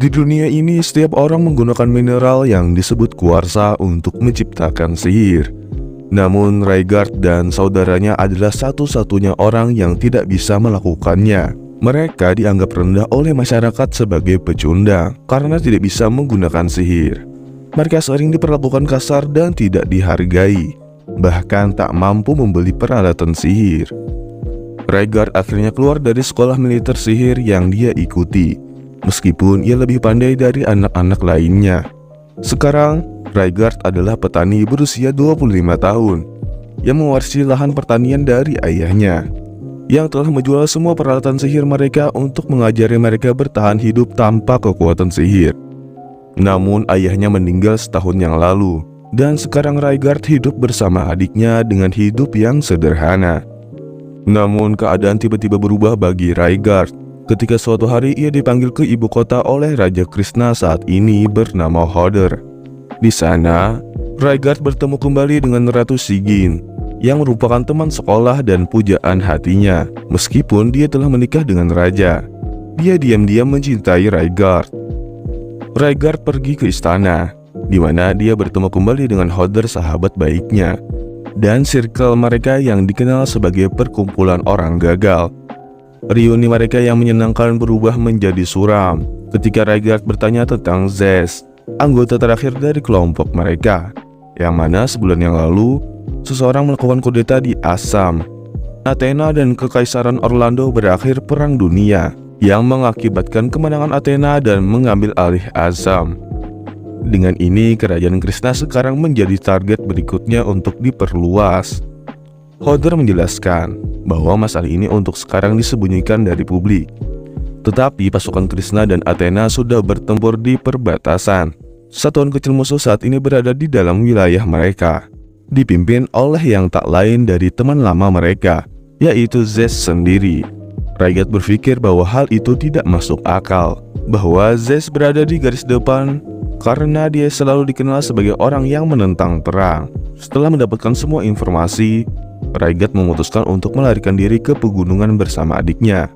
Di dunia ini, setiap orang menggunakan mineral yang disebut kuarsa untuk menciptakan sihir. Namun, Raigard dan saudaranya adalah satu-satunya orang yang tidak bisa melakukannya. Mereka dianggap rendah oleh masyarakat sebagai pecundang karena tidak bisa menggunakan sihir. Mereka sering diperlakukan kasar dan tidak dihargai, bahkan tak mampu membeli peralatan sihir. Raigard akhirnya keluar dari sekolah militer sihir yang dia ikuti, meskipun ia lebih pandai dari anak-anak lainnya. Sekarang, Raigard adalah petani berusia 25 tahun yang mewarisi lahan pertanian dari ayahnya, yang telah menjual semua peralatan sihir mereka untuk mengajari mereka bertahan hidup tanpa kekuatan sihir. Namun ayahnya meninggal setahun yang lalu, dan sekarang Raigard hidup bersama adiknya dengan hidup yang sederhana. Namun keadaan tiba-tiba berubah bagi Raigard ketika suatu hari ia dipanggil ke ibu kota oleh Raja Krishna saat ini bernama Hodor. Di sana, Raigard bertemu kembali dengan Ratu Sigyn yang merupakan teman sekolah dan pujaan hatinya. Meskipun dia telah menikah dengan raja, dia diam-diam mencintai Raigard. Raigard pergi ke istana, di mana dia bertemu kembali dengan Hodor, sahabat baiknya, dan circle mereka yang dikenal sebagai perkumpulan orang gagal. Reuni mereka yang menyenangkan berubah menjadi suram ketika Raigard bertanya tentang Zez, anggota terakhir dari kelompok mereka, yang mana sebulan yang lalu seseorang melakukan kudeta di Assam. Athena dan Kekaisaran Orlando berakhir perang dunia yang mengakibatkan kemenangan Athena dan mengambil alih Assam. Dengan ini, kerajaan Krishna sekarang menjadi target berikutnya untuk diperluas. Hodor menjelaskan bahwa masalah ini untuk sekarang disembunyikan dari publik. Tetapi pasukan Krishna dan Athena sudah bertempur di perbatasan. Satuan kecil musuh saat ini berada di dalam wilayah mereka, dipimpin oleh yang tak lain dari teman lama mereka, yaitu Zez sendiri. Raigard berpikir bahwa hal itu tidak masuk akal, bahwa Zez berada di garis depan karena dia selalu dikenal sebagai orang yang menentang perang. Setelah mendapatkan semua informasi, Raigard memutuskan untuk melarikan diri ke pegunungan bersama adiknya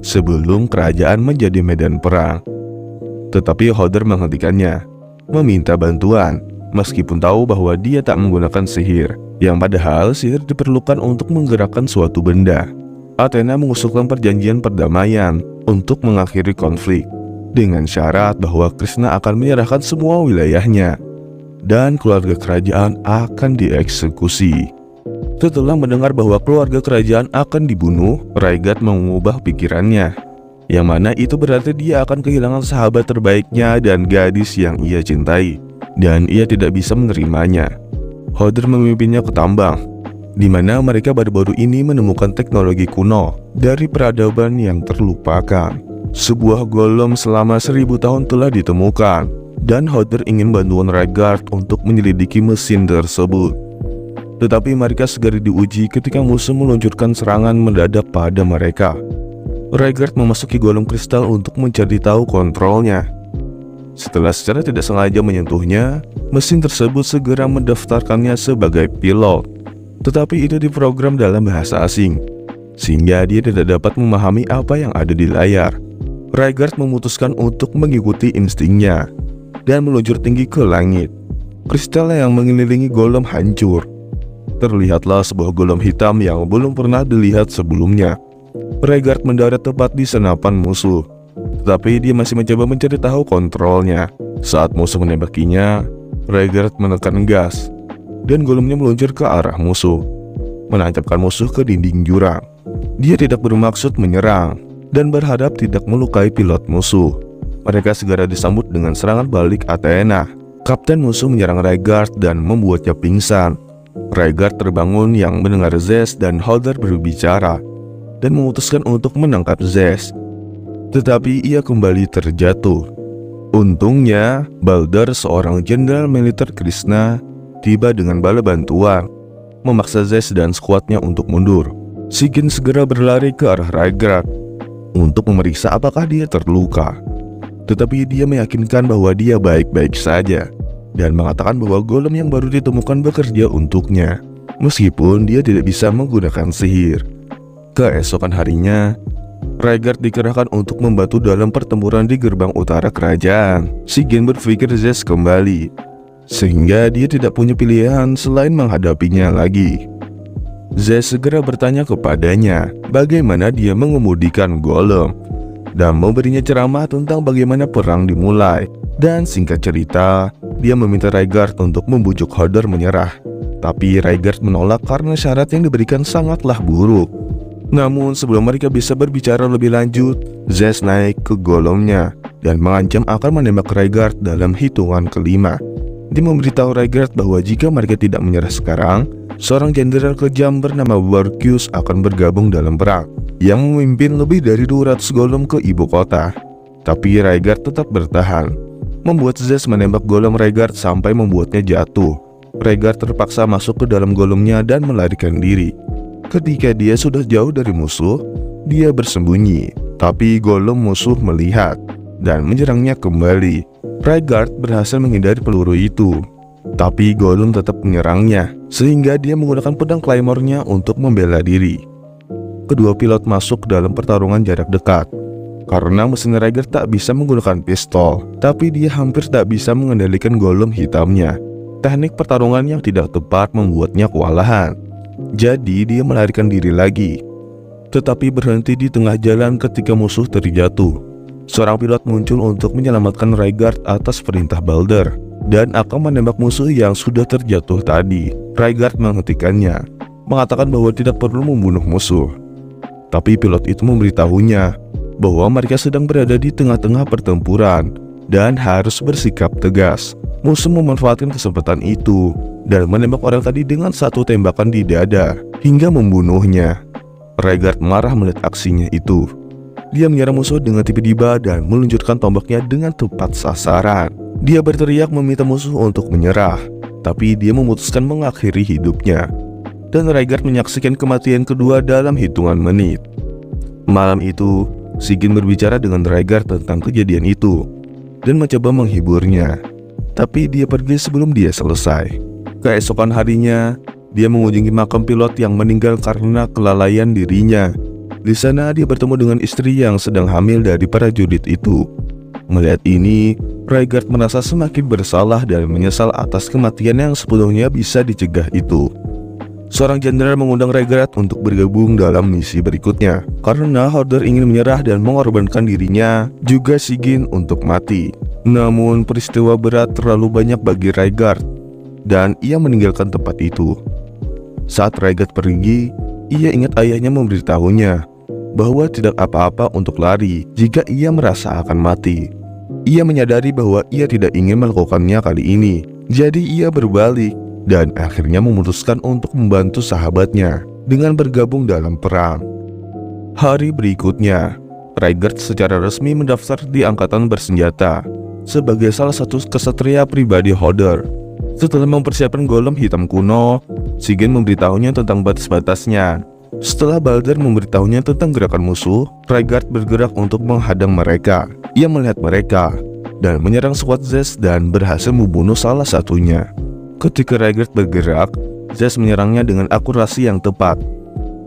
sebelum kerajaan menjadi medan perang. Tetapi Hodor menghentikannya, meminta bantuan, meskipun tahu bahwa dia tak menggunakan sihir, yang padahal sihir diperlukan untuk menggerakkan suatu benda. Athena mengusulkan perjanjian perdamaian untuk mengakhiri konflik, dengan syarat bahwa Krishna akan menyerahkan semua wilayahnya dan keluarga kerajaan akan dieksekusi. Setelah mendengar bahwa keluarga kerajaan akan dibunuh, Raigard mengubah pikirannya, yang mana itu berarti dia akan kehilangan sahabat terbaiknya dan gadis yang ia cintai, dan ia tidak bisa menerimanya. Hodor memimpinnya ke tambang, di mana mereka baru-baru ini menemukan teknologi kuno dari peradaban yang terlupakan. Sebuah golem selama 1000 tahun telah ditemukan, dan Hodor ingin bantuan Raigard untuk menyelidiki mesin tersebut. Tetapi mereka segera diuji ketika musuh meluncurkan serangan mendadak pada mereka. Raigard memasuki golem kristal untuk mencari tahu kontrolnya. Setelah secara tidak sengaja menyentuhnya, mesin tersebut segera mendaftarkannya sebagai pilot. Tetapi itu diprogram dalam bahasa asing, sehingga dia tidak dapat memahami apa yang ada di layar. Raigard memutuskan untuk mengikuti instingnya dan meluncur tinggi ke langit. Kristal yang mengelilingi golem hancur. Terlihatlah sebuah golem hitam yang belum pernah dilihat sebelumnya. Raigard mendarat tepat di senapan musuh, tetapi dia masih mencoba mencari tahu kontrolnya. Saat musuh menembakinya, Raigard menekan gas, dan golemnya meluncur ke arah musuh, menancapkan musuh ke dinding jurang. Dia tidak bermaksud menyerang dan berharap tidak melukai pilot musuh. Mereka segera disambut dengan serangan balik Athena. Kapten musuh menyerang Raigard dan membuatnya pingsan. Raigard terbangun yang mendengar Zez dan Hodor berbicara, dan memutuskan untuk menangkap Zez. Tetapi ia kembali terjatuh. Untungnya, Baldur, seorang jenderal militer Krishna, tiba dengan bala bantuan, memaksa Zez dan skuadnya untuk mundur. Sigyn segera berlari ke arah Raigard untuk memeriksa apakah dia terluka. Tetapi dia meyakinkan bahwa dia baik-baik saja, dan mengatakan bahwa golem yang baru ditemukan bekerja untuknya, meskipun dia tidak bisa menggunakan sihir. Keesokan harinya, Raigard dikerahkan untuk membantu dalam pertempuran di gerbang utara kerajaan. Shingen berpikir Zest kembali, sehingga dia tidak punya pilihan selain menghadapinya lagi. Zest segera bertanya kepadanya bagaimana dia mengemudikan golem dan memberinya ceramah tentang bagaimana perang dimulai. Dan singkat cerita, dia meminta Raigard untuk membujuk Hodor menyerah. Tapi Raigard menolak karena syarat yang diberikan sangatlah buruk. Namun sebelum mereka bisa berbicara lebih lanjut, Zest naik ke golemnya dan mengancam akan menembak Raigard dalam hitungan kelima. Dia memberitahu Raigard bahwa jika mereka tidak menyerah sekarang, seorang jenderal kejam bernama Barkius akan bergabung dalam perang yang memimpin lebih dari 200 golem ke ibu kota. Tapi Raigard tetap bertahan, membuat Zest menembak golem Raigard sampai membuatnya jatuh. Raigard terpaksa masuk ke dalam golemnya dan melarikan diri. Ketika dia sudah jauh dari musuh, dia bersembunyi, tapi golem musuh melihat dan menyerangnya kembali. Raigard berhasil menghindari peluru itu, tapi golem tetap menyerangnya, sehingga dia menggunakan pedang claymore-nya untuk membela diri. Kedua pilot masuk dalam pertarungan jarak dekat. Karena mesin Raigard tak bisa menggunakan pistol, tapi dia hampir tak bisa mengendalikan golem hitamnya. Teknik pertarungan yang tidak tepat membuatnya kewalahan. Jadi dia melarikan diri lagi, tetapi berhenti di tengah jalan ketika musuh terjatuh. Seorang pilot muncul untuk menyelamatkan Raigard atas perintah Balder dan akan menembak musuh yang sudah terjatuh tadi. Raigard menghentikannya, mengatakan bahwa tidak perlu membunuh musuh. Tapi pilot itu memberitahunya bahwa mereka sedang berada di tengah-tengah pertempuran dan harus bersikap tegas. Musuh memanfaatkan kesempatan itu dan menembak orang tadi dengan satu tembakan di dada hingga membunuhnya. Raigard marah melihat aksinya itu. Dia menyerang musuh dengan tiba-tiba dan meluncurkan tombaknya dengan tepat sasaran. Dia berteriak meminta musuh untuk menyerah, tapi dia memutuskan mengakhiri hidupnya. Dan Raigard menyaksikan kematian kedua dalam hitungan menit. Malam itu, Shingen berbicara dengan Raigard tentang kejadian itu dan mencoba menghiburnya. Tapi dia pergi sebelum dia selesai. Keesokan harinya, dia mengunjungi makam pilot yang meninggal karena kelalaian dirinya. Di sana dia bertemu dengan istri yang sedang hamil dari prajurit itu. Melihat ini, Raigard merasa semakin bersalah dan menyesal atas kematian yang sepenuhnya bisa dicegah itu. Seorang jenderal mengundang Raigard untuk bergabung dalam misi berikutnya karena Hodor ingin menyerah dan mengorbankan dirinya juga Shingen untuk mati. Namun peristiwa berat terlalu banyak bagi Raigard dan ia meninggalkan tempat itu. Saat Raigard pergi, ia ingat ayahnya memberitahunya bahwa tidak apa-apa untuk lari jika ia merasa akan mati. Ia menyadari bahwa ia tidak ingin melakukannya kali ini, jadi ia berbalik dan akhirnya memutuskan untuk membantu sahabatnya dengan bergabung dalam perang. Hari berikutnya, Raigard secara resmi mendaftar di Angkatan Bersenjata sebagai salah satu kesatria pribadi Hodor. Setelah mempersiapkan golem hitam kuno, Shingen memberitahunya tentang batas-batasnya. Setelah Balder memberitahunya tentang gerakan musuh, Raigard bergerak untuk menghadang mereka. Ia melihat mereka dan menyerang squad Zest dan berhasil membunuh salah satunya. Ketika Raigard bergerak, Zest menyerangnya dengan akurasi yang tepat.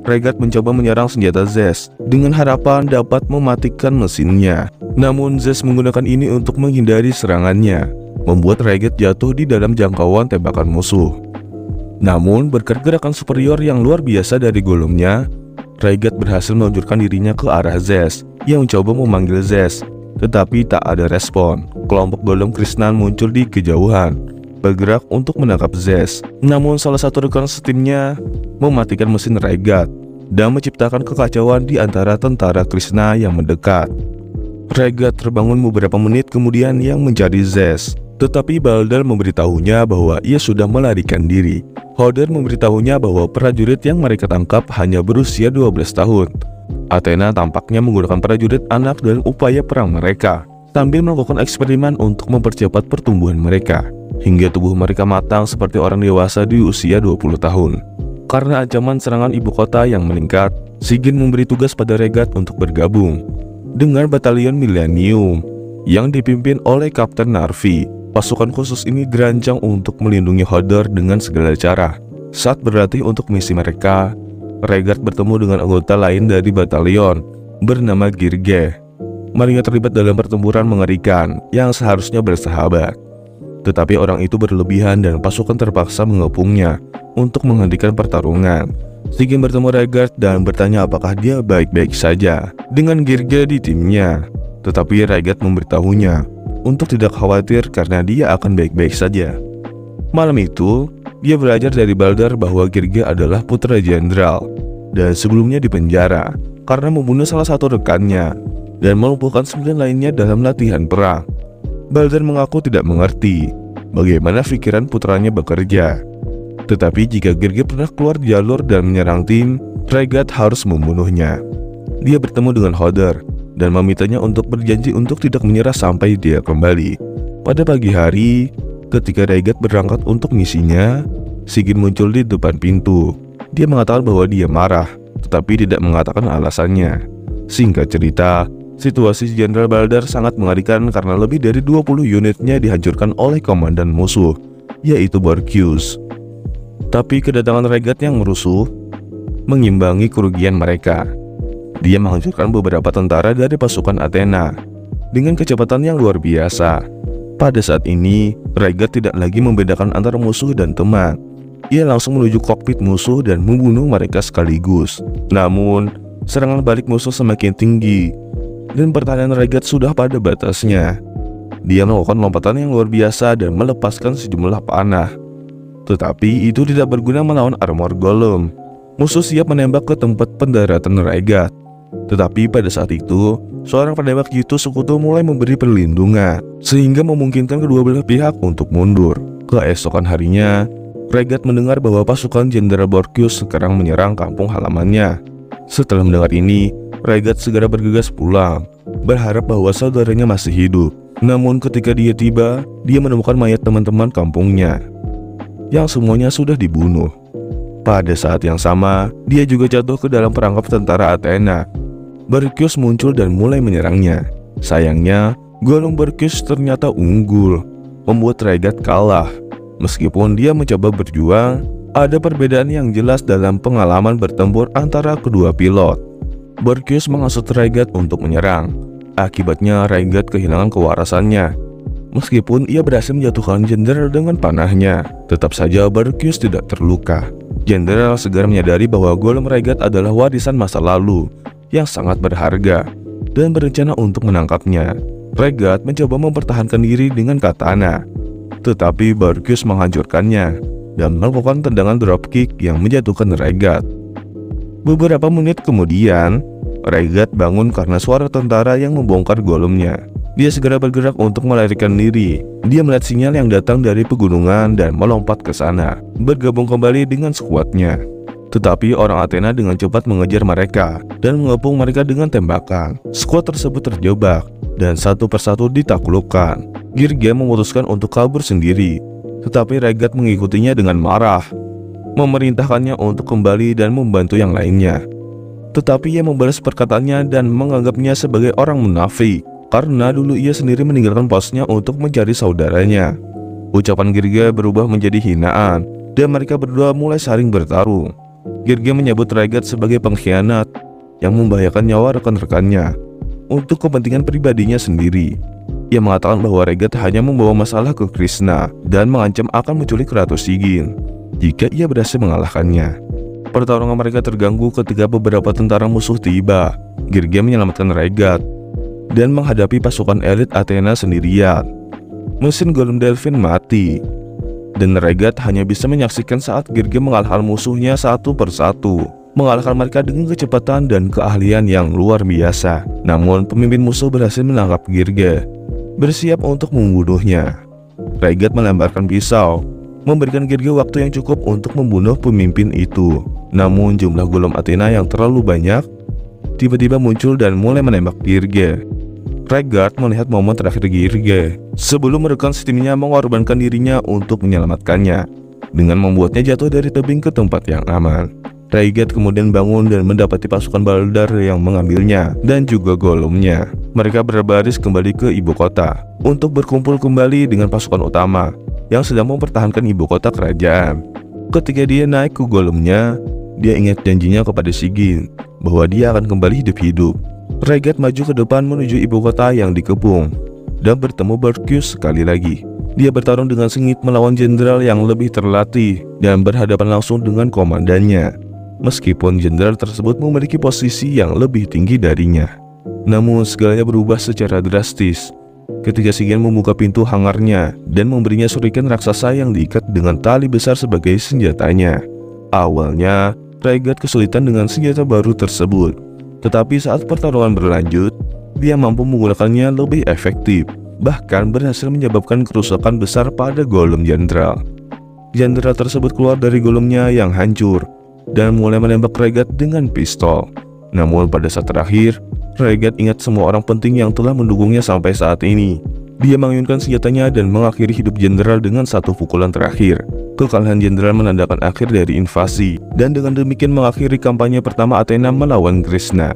Raigard mencoba menyerang senjata Zest dengan harapan dapat mematikan mesinnya. Namun Zest menggunakan ini untuk menghindari serangannya, membuat Raigard jatuh di dalam jangkauan tembakan musuh. Namun berkat gerakan superior yang luar biasa dari golemnya, Raigard berhasil meluncurkan dirinya ke arah Zest yang mencoba memanggil Zest, tetapi tak ada respon. Kelompok golem Krishnan muncul di kejauhan, bergerak untuk menangkap Zest. Namun salah satu rekan setimnya mematikan mesin Raigard dan menciptakan kekacauan di antara tentara Krishna yang mendekat. Raigard terbangun beberapa menit kemudian yang mencari Zest, tetapi Balder memberitahunya bahwa ia sudah melarikan diri. Hodor memberitahunya bahwa prajurit yang mereka tangkap hanya berusia 12 tahun. Athena tampaknya menggunakan prajurit anak dalam upaya perang mereka, sambil melakukan eksperimen untuk mempercepat pertumbuhan mereka, hingga tubuh mereka matang seperti orang dewasa di usia 20 tahun. Karena ancaman serangan ibu kota yang meningkat, Shingen memberi tugas pada Raigard untuk bergabung dengan Batalion Millennium yang dipimpin oleh Kapten Narvi. Pasukan khusus ini dirancang untuk melindungi Hodor dengan segala cara. Saat berlatih untuk misi mereka, Raigard bertemu dengan anggota lain dari batalion bernama Girge. Mereka terlibat dalam pertempuran mengerikan yang seharusnya bersahabat. Tetapi orang itu berlebihan dan pasukan terpaksa mengepungnya untuk menghentikan pertarungan. Sigyn bertemu Raigard dan bertanya apakah dia baik-baik saja dengan Girge di timnya. Tetapi Raigard memberitahunya untuk tidak khawatir karena dia akan baik-baik saja. Malam itu, dia belajar dari Balder bahwa Girge adalah putra jenderal dan sebelumnya dipenjara karena membunuh salah satu rekannya dan melumpuhkan 9 lainnya dalam latihan perang. Balder mengaku tidak mengerti bagaimana pikiran putranya bekerja. Tetapi jika Girge pernah keluar jalur dan menyerang tim, Raigard harus membunuhnya. Dia bertemu dengan Hoder dan memintanya untuk berjanji untuk tidak menyerah sampai dia kembali. Pada pagi hari, ketika Raigard berangkat untuk misinya, Sigyn muncul di depan pintu. Dia mengatakan bahwa dia marah, tetapi tidak mengatakan alasannya. Singkat cerita, situasi Jenderal Balder sangat mengerikan karena lebih dari 20 unitnya dihancurkan oleh komandan musuh, yaitu Borkius. Tapi kedatangan Raigard yang merusuh mengimbangi kerugian mereka. Dia menghancurkan beberapa tentara dari pasukan Athena dengan kecepatan yang luar biasa. Pada saat ini, Raigard tidak lagi membedakan antara musuh dan teman. Ia langsung menuju kokpit musuh dan membunuh mereka sekaligus. Namun, serangan balik musuh semakin tinggi dan pertahanan Raigard sudah pada batasnya. Dia melakukan lompatan yang luar biasa dan melepaskan sejumlah panah. Tetapi itu tidak berguna melawan armor golem. Musuh siap menembak ke tempat pendaratan Raigard. Tetapi pada saat itu, seorang penembak jitu sekutu mulai memberi perlindungan, sehingga memungkinkan kedua belah pihak untuk mundur. Keesokan harinya, Raigard mendengar bahwa pasukan Jenderal Borkius sekarang menyerang kampung halamannya. Setelah mendengar ini, Raigard segera bergegas pulang, berharap bahwa saudaranya masih hidup. Namun ketika dia tiba, dia menemukan mayat teman-teman kampungnya, yang semuanya sudah dibunuh. Pada saat yang sama, dia juga jatuh ke dalam perangkap tentara Athena. Borkius muncul dan mulai menyerangnya. Sayangnya, golem Borkius ternyata unggul, membuat Raigard kalah. Meskipun dia mencoba berjuang, ada perbedaan yang jelas dalam pengalaman bertempur antara kedua pilot. Borkius menghasut Raigard untuk menyerang. Akibatnya Raigard kehilangan kewarasannya. Meskipun ia berhasil menjatuhkan jenderal dengan panahnya, tetap saja Borkius tidak terluka. Jenderal segera menyadari bahwa golem Raigard adalah warisan masa lalu yang sangat berharga dan berencana untuk menangkapnya. Raigard mencoba mempertahankan diri dengan katana, tetapi Borkius menghancurkannya dan melakukan tendangan dropkick yang menjatuhkan Raigard. Beberapa menit kemudian, Raigard bangun karena suara tentara yang membongkar golemnya. Dia segera bergerak untuk melarikan diri. Dia melihat sinyal yang datang dari pegunungan dan melompat ke sana, bergabung kembali dengan skuadnya. Tetapi orang Athena dengan cepat mengejar mereka dan mengepung mereka dengan tembakan. Skuad tersebut terjebak dan satu persatu ditaklukkan. Girge memutuskan untuk kabur sendiri, tetapi Raigard mengikutinya dengan marah, memerintahkannya untuk kembali dan membantu yang lainnya. Tetapi ia membalas perkataannya dan menganggapnya sebagai orang munafik, karena dulu ia sendiri meninggalkan posnya untuk mencari saudaranya. Ucapan Girge berubah menjadi hinaan, dan mereka berdua mulai saling bertarung. Girge menyebut Raigard sebagai pengkhianat yang membahayakan nyawa rekan-rekannya untuk kepentingan pribadinya sendiri. Ia mengatakan bahwa Raigard hanya membawa masalah ke Krishna dan mengancam akan menculik Ratu Sigyn jika ia berhasil mengalahkannya. Pertarungan mereka terganggu ketika beberapa tentara musuh tiba. Girge menyelamatkan Raigard dan menghadapi pasukan elit Athena sendirian. Mesin golem Delphin mati, dan Raigard hanya bisa menyaksikan saat Girge mengalahkan musuhnya satu persatu, mengalahkan mereka dengan kecepatan dan keahlian yang luar biasa. Namun pemimpin musuh berhasil menangkap Girge, bersiap untuk membunuhnya. Raigard melemparkan pisau, memberikan Girge waktu yang cukup untuk membunuh pemimpin itu. Namun jumlah golem Athena yang terlalu banyak tiba-tiba muncul dan mulai menembak Girge. Raigard melihat momen terakhir Girge sebelum rekan setimnya mengorbankan dirinya untuk menyelamatkannya dengan membuatnya jatuh dari tebing ke tempat yang aman. Raigard kemudian bangun dan mendapati pasukan Balder yang mengambilnya dan juga golemnya. Mereka berbaris kembali ke ibu kota untuk berkumpul kembali dengan pasukan utama yang sedang mempertahankan ibu kota kerajaan. Ketika dia naik ke golemnya, dia ingat janjinya kepada Sigyn bahwa dia akan kembali hidup-hidup. Raygat maju ke depan menuju ibu kota yang dikepung dan bertemu Berkus sekali lagi. Dia bertarung dengan sengit melawan jenderal yang lebih terlatih dan berhadapan langsung dengan komandannya. Meskipun jenderal tersebut memiliki posisi yang lebih tinggi darinya, namun segalanya berubah secara drastis ketika Shingen membuka pintu hangarnya dan memberinya shuriken raksasa yang diikat dengan tali besar sebagai senjatanya. Awalnya, Raygat kesulitan dengan senjata baru tersebut, tetapi saat pertarungan berlanjut, dia mampu menggunakannya lebih efektif, bahkan berhasil menyebabkan kerusakan besar pada golem jenderal. Jenderal tersebut keluar dari golemnya yang hancur dan mulai menembak Raygat dengan pistol. Namun pada saat terakhir, Raygat ingat semua orang penting yang telah mendukungnya sampai saat ini. Dia mengayunkan senjatanya dan mengakhiri hidup jenderal dengan satu pukulan terakhir. Kekalahan jenderal menandakan akhir dari invasi, dan dengan demikian mengakhiri kampanye pertama Athena melawan Krishna.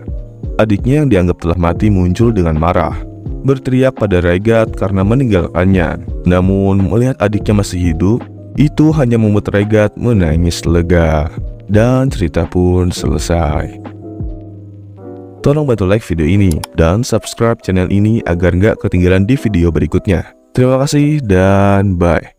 Adiknya yang dianggap telah mati muncul dengan marah, berteriak pada Raygat karena meninggalkannya. Namun melihat adiknya masih hidup, itu hanya membuat Raygat menangis lega. Dan cerita pun selesai. Tolong bantu like video ini dan subscribe channel ini agar nggak ketinggalan di video berikutnya. Terima kasih dan bye.